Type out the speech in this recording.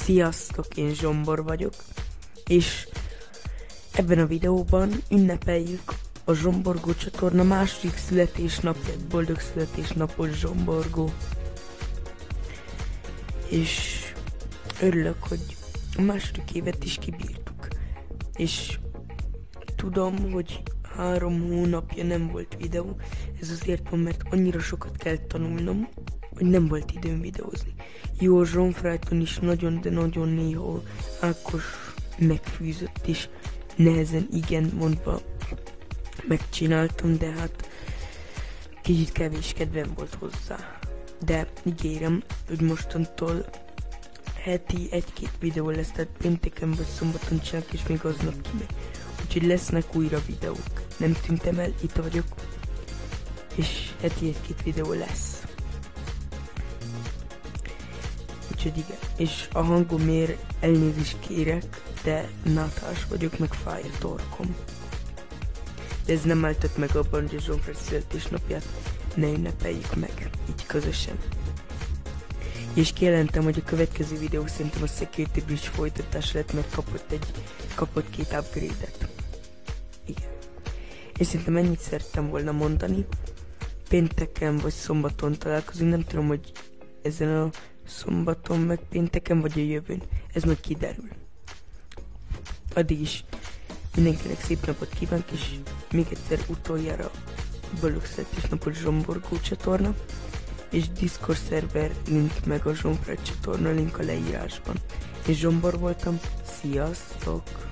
Sziasztok, én Zsombor vagyok, és ebben a videóban ünnepeljük a Zsomborgó csatorna második születésnapját. Boldog születésnapot, Zsomborgó! És örülök, hogy a második évet is kibírtuk. És tudom, hogy 3 hónapja nem volt videó. Ez azért van, mert annyira sokat kell tanulnom, hogy nem volt időm videózni. Jó, a Zsomfrájton is nagyon, de nagyon néha Ákos megfűzött, és nehezen igen mondva megcsináltam, de hát kicsit kevés kedvem volt hozzá. De ígérem, hogy mostantól heti 1-2 videó lesz, tehát pénteken vagy szombaton csinálok, és még aznap kimegy. Úgyhogy lesznek újra videók. Nem tűntem el, itt vagyok, és heti 1-2 videó lesz. Úgyhogy igen, és a hangomért elnézést kérek, de náthás vagyok, meg fáj a torkom. De ez nem álltott meg abban, hogy a Zsomfra születésnapját ne ünnepeljük meg, így közösen. És kijelentem, hogy a következő videó szerintem a Security Bridge folytatás lett, mert kapott 2 upgrade-et. Igen. És szerintem ennyit szerettem volna mondani. Pénteken vagy szombaton találkozunk, nem tudom, hogy ezen a szombaton meg pénteken vagy a jövőn. Ez majd kiderül. Addig is mindenkinek szép napot kívánok, és még egyszer utoljára boldog születésnapot Zsomborgó csatorna, és Discord szerver link meg a Zsomfrájt csatorna link a leírásban. És Zsombor voltam, sziasztok!